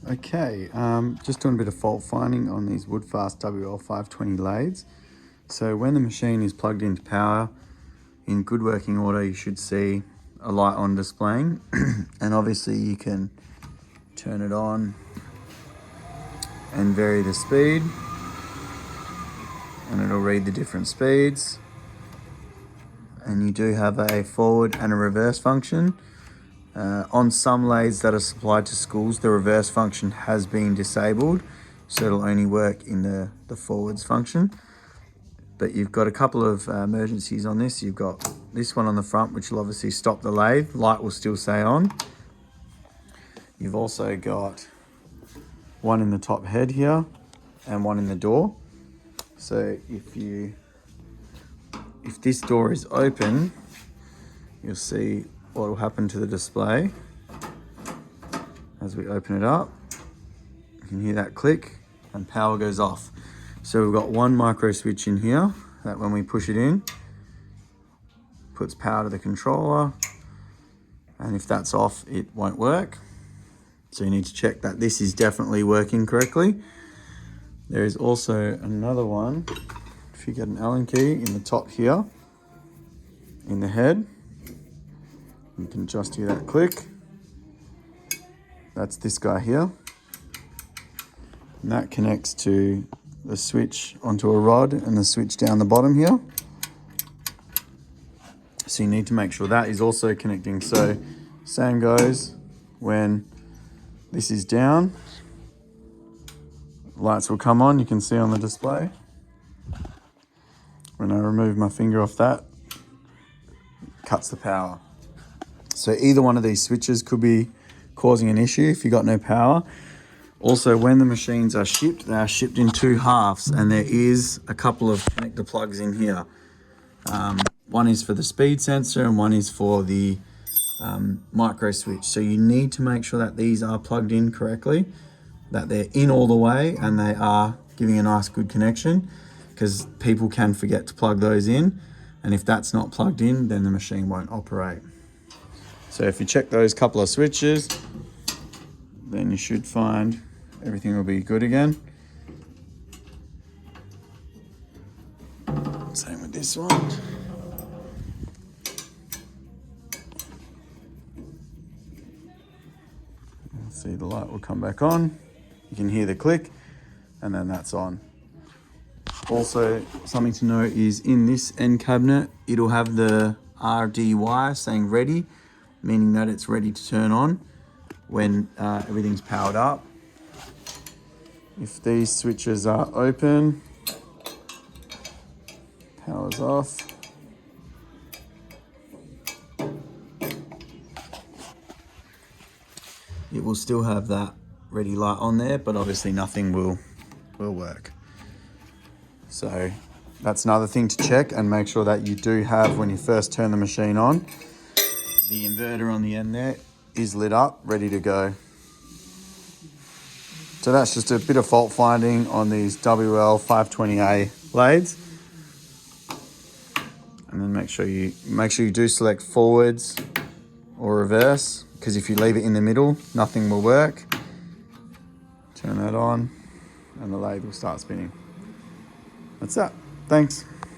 Okay, just doing a bit of fault finding on these Woodfast WL520 lathes. So when the machine is plugged into power, in good working order, you should see a light on displaying. And obviously you can turn it on and vary the speed, and it'll read the different speeds. And you do have a forward and a reverse function. On some lathes that are supplied to schools, the reverse function has been disabled, so it'll only work in the forwards function. But you've got a couple of emergencies on this. You've got this one on the front, which will obviously stop the lathe. Light will still stay on. You've also got one in the top head here and one in the door. So if this door is open, you'll see what will happen to the display as we open it up. You can hear that click and power goes off. So we've got one micro switch in here that when we push it in, puts power to the controller, and if that's off, it won't work. So you need to check that this is definitely working correctly. There is also another one, if you get an Allen key in the top here, in the head, you can just hear that click. That's this guy here. And that connects to the switch onto a rod and the switch down the bottom here. So you need to make sure that is also connecting. So same goes when this is down. Lights will come on, you can see on the display. When I remove my finger off that, it cuts the power. So either one of these switches could be causing an issue if you got no power. Also, when the machines are shipped, they are shipped in two halves, and there is a couple of connector plugs in here. One is for the speed sensor and one is for the micro switch. So you need to make sure that these are plugged in correctly, that they're in all the way and they are giving a nice good connection, because people can forget to plug those in. And if that's not plugged in, then the machine won't operate. So if you check those couple of switches, then you should find everything will be good again. Same with this one. See, the light will come back on. You can hear the click, and then that's on. Also, something to note is in this end cabinet, it'll have the RDY saying ready, meaning that it's ready to turn on when everything's powered up. If these switches are open, power's off. It will still have that ready light on there, but obviously nothing will work. So that's another thing to check and make sure that you do have, when you first turn the machine on, the inverter on the end there is lit up, ready to go. So that's just a bit of fault finding on these WL520A lathes. And then make sure you do select forwards or reverse, because if you leave it in the middle, nothing will work. Turn that on and the lathe will start spinning. That's that. Thanks.